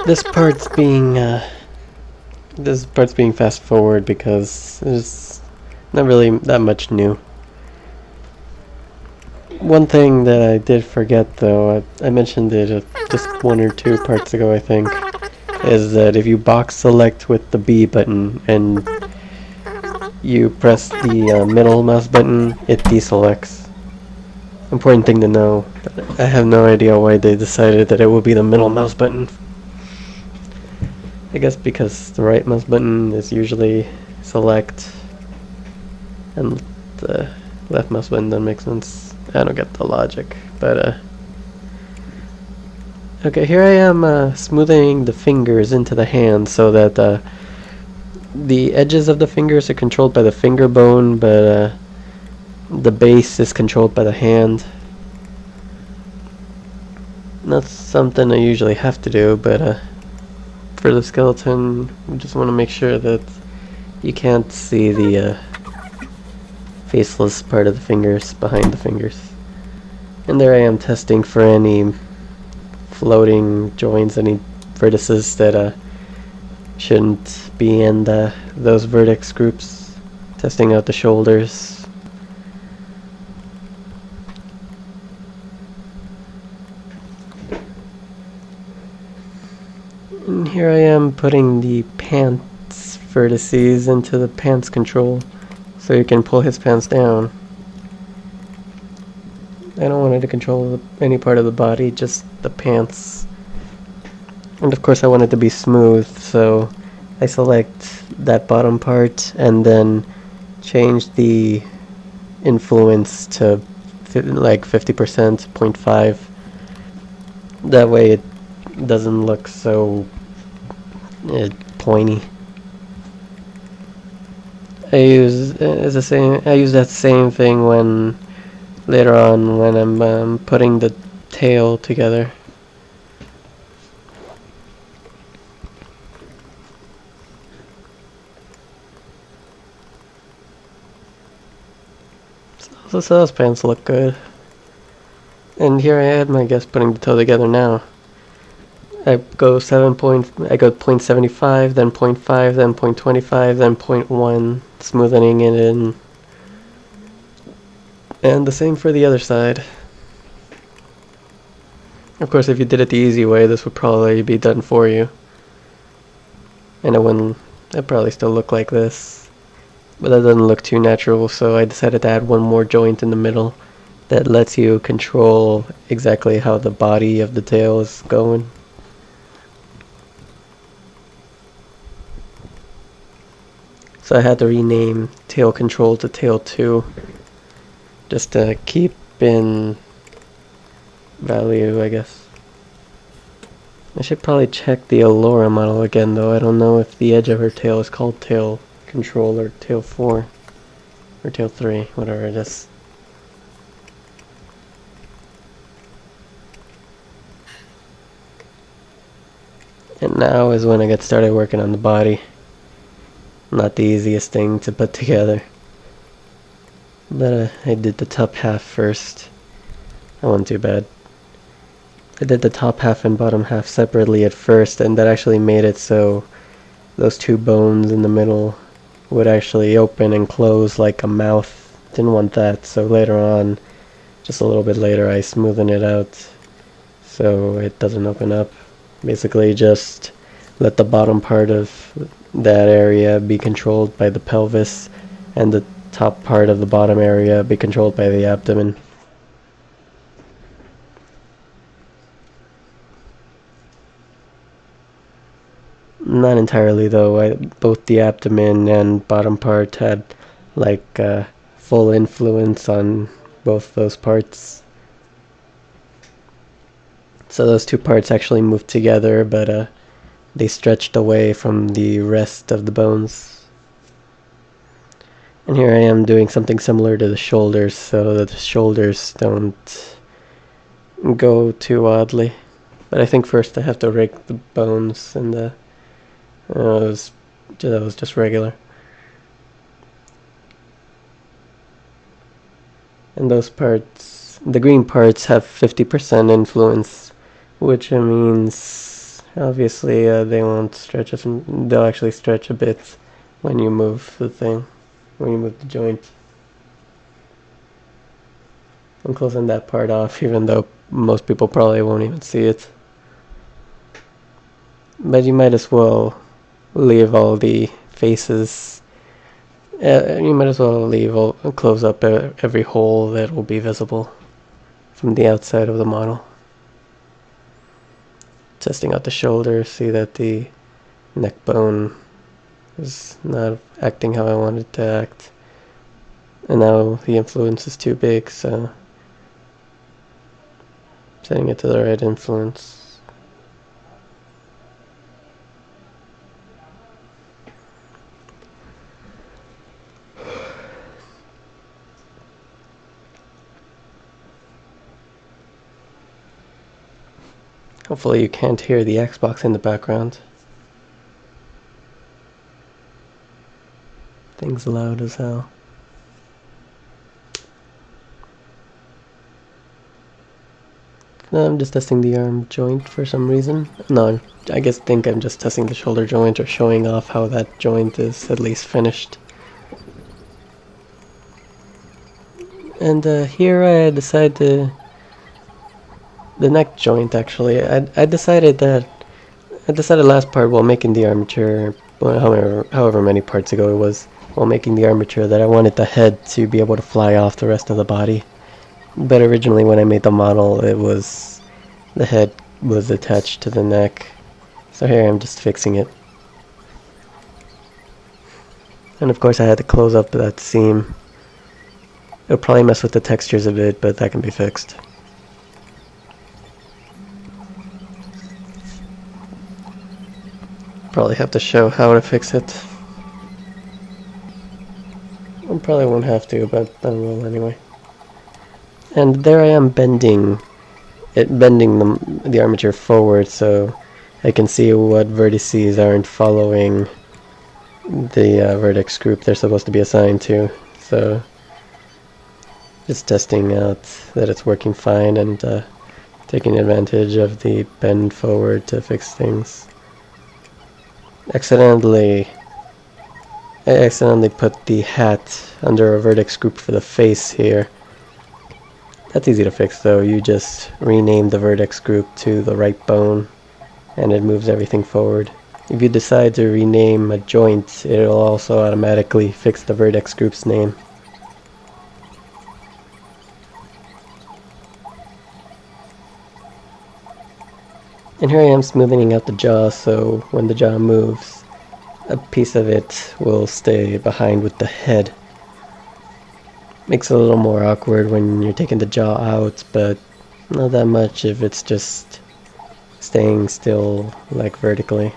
this part's being fast forward because there's not really that much new. One thing that I did forget though, I mentioned it just 1 or 2 parts ago I think, is that if you box select with the B button and you press the middle mouse button, it deselects. Important thing to know. I have no idea why they decided that it would be the middle mouse button. I guess because the right mouse button is usually select and the left mouse button doesn't make sense. I don't get the logic, but okay, here I am smoothing the fingers into the hand so that the edges of the fingers are controlled by the finger bone, but the base is controlled by the hand. That's something I usually have to do, but for the skeleton, we just want to make sure that you can't see the faceless part of the fingers behind the fingers. And there I am testing for any floating joints, any vertices that shouldn't be in those vertex groups. Testing out the shoulders. And here I am putting the pants vertices into the pants control so you can pull his pants down. I don't want it to control any part of the body, just the pants. And of course I want it to be smooth, so I select that bottom part and then change the influence to like 50%, 0.5. That way it doesn't look so pointy. I use that same thing when later on when I'm putting the tail together. So those pants look good. And here I am, I guess, putting the toe together now. I go 0.75, then 0.5, then 0.25, then 0.1, smoothing it in. And the same for the other side. Of course, if you did it the easy way, this would probably be done for you. And it'd probably still look like this. But that doesn't look too natural, so I decided to add one more joint in the middle that lets you control exactly how the body of the tail is going. So I had to rename tail control to tail 2 just to keep in value, I guess. I should probably check the Allura model again though. I don't know if the edge of her tail is called tail control or tail 4 or tail 3, whatever it is. And now is when I get started working on the body. Not the easiest thing to put together. But I did the top half first. That wasn't too bad. I did the top half and bottom half separately at first, and that actually made it so those 2 bones in the middle would actually open and close like a mouth. Didn't want that, so later on, just a little bit later, I smoothed it out so it doesn't open up. Basically just let the bottom part of that area be controlled by the pelvis and the top part of the bottom area be controlled by the abdomen. Not entirely though. Both the abdomen and bottom part had like full influence on both those parts. So those 2 parts actually moved together, but they stretched away from the rest of the bones. And here I am doing something similar to the shoulders so that the shoulders don't go too oddly. But I think first I have to rake the bones, and that was just regular. And those parts, the green parts, have 50% influence, which means Obviously, they won't stretch us, and they'll actually stretch a bit when you move the thing, when you move the joint. I'm closing that part off, even though most people probably won't even see it. But you might as well leave all the faces. You might as well close up every hole that will be visible from the outside of the model. Testing out the shoulder, see that the neck bone is not acting how I want it to act. And now the influence is too big, so setting it to the right influence. Hopefully you can't hear the Xbox in the background. Thing's loud as hell. No, I'm just testing the arm joint for some reason. No, I think I'm just testing the shoulder joint or showing off how that joint is at least finished. And here I decided to... The neck joint, actually. I decided last part while making the armature, however many parts ago it was, while making the armature, that I wanted the head to be able to fly off the rest of the body. But originally when I made the model, the head was attached to the neck. So here I'm just fixing it. And of course I had to close up that seam. It'll probably mess with the textures a bit, but that can be fixed. Probably have to show how to fix it. I probably won't have to, but I will anyway. And there I am bending the armature forward so I can see what vertices aren't following the vertex group they're supposed to be assigned to. So just testing out that it's working fine and taking advantage of the bend forward to fix things. I accidentally put the hat under a vertex group for the face here. That's easy to fix though. You just rename the vertex group to the right bone and it moves everything forward. If you decide to rename a joint, it'll also automatically fix the vertex group's name. And here I am smoothing out the jaw, so when the jaw moves, a piece of it will stay behind with the head. Makes it a little more awkward when you're taking the jaw out, but not that much if it's just staying still, like vertically.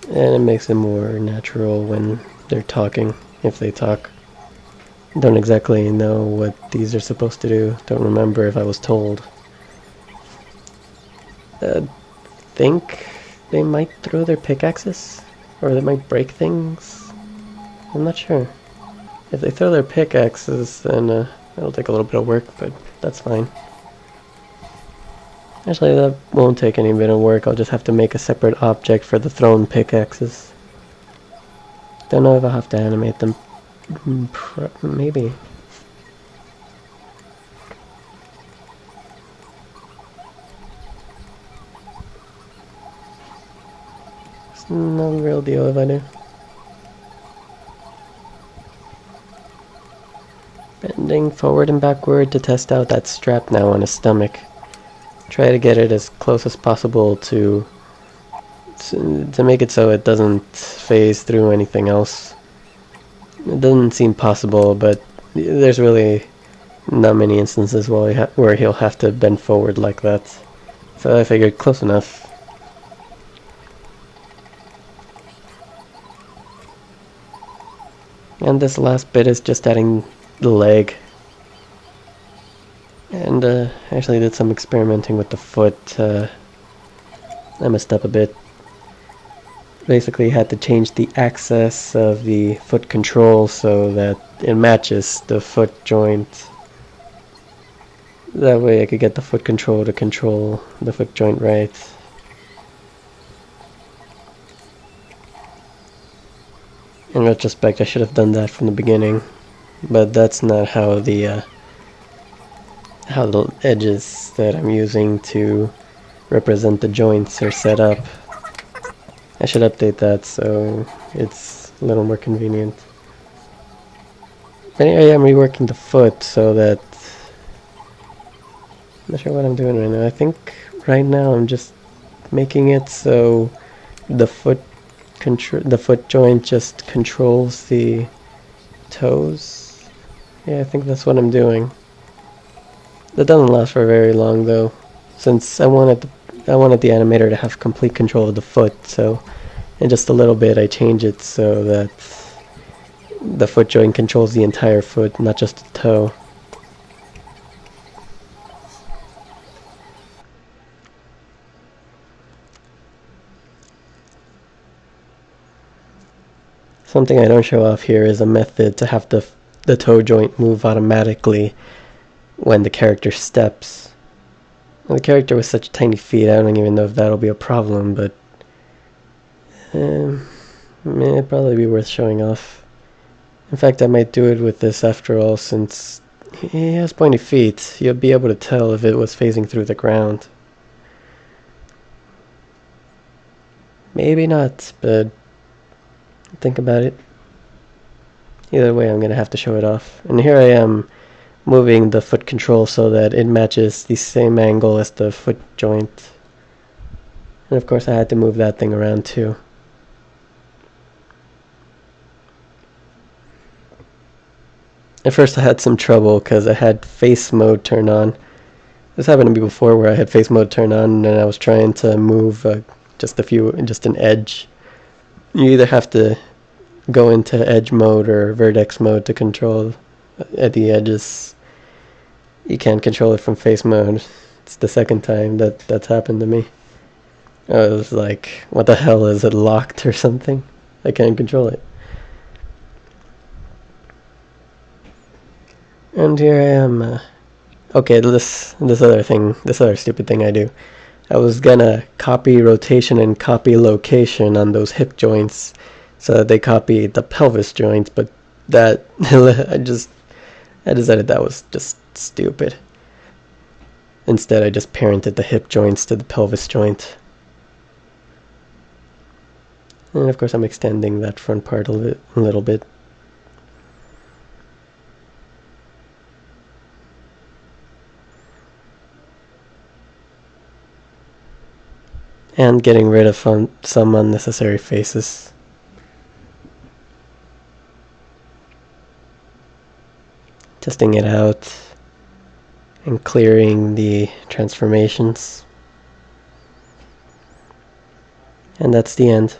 And it makes it more natural when they're talking, if they talk. Don't exactly know what these are supposed to do. Don't remember if I was told. Think they might throw their pickaxes? Or they might break things? I'm not sure. If they throw their pickaxes, then it'll take a little bit of work, but that's fine. Actually, that won't take any bit of work. I'll just have to make a separate object for the thrown pickaxes. Don't know if I'll have to animate them. Maybe. It's no real deal if I do. Bending forward and backward to test out that strap now on his stomach. Try to get it as close as possible to make it so it doesn't phase through anything else. It doesn't seem possible, but there's really not many instances where he'll have to bend forward like that. So I figured close enough. And this last bit is just adding the leg. And actually did some experimenting with the foot. I messed up a bit. Basically had to change the axis of the foot control so that it matches the foot joint. That way I could get the foot control to control the foot joint right. In retrospect, I should have done that from the beginning, but that's not how the edges that I'm using to represent the joints are set up. I should update that so it's a little more convenient. But anyway, I'm reworking the foot so that... I'm not sure what I'm doing right now. I think right now I'm just making it so the foot joint just controls the toes. Yeah, I think that's what I'm doing. That doesn't last for very long though, since I wanted the animator to have complete control of the foot. So in just a little bit, I change it so that the foot joint controls the entire foot, not just the toe. Something I don't show off here is a method to have the toe joint move automatically when the character steps. Well, the character with such tiny feet, I don't even know if that'll be a problem, but it'd probably be worth showing off. In fact, I might do it with this after all, since he has pointy feet. You'll be able to tell if it was phasing through the ground. Maybe not, but think about it. Either way, I'm going to have to show it off. And here I am moving the foot control so that it matches the same angle as the foot joint. And of course I had to move that thing around too. At first I had some trouble because I had face mode turned on. This happened to me before where I had face mode turned on and I was trying to move just an edge. You either have to go into edge mode or vertex mode to control at the edges. You can't control it from face mode. It's the second time that's happened to me. I was like, what the hell, is it locked or something? I can't control it. And here I am. Okay, this other stupid thing I do. I was gonna copy rotation and copy location on those hip joints so that they copy the pelvis joints, but that I decided that was just stupid. Instead, I just parented the hip joints to the pelvis joint. And of course I'm extending that front part a little bit. And getting rid of some unnecessary faces. Testing it out and clearing the transformations. And that's the end.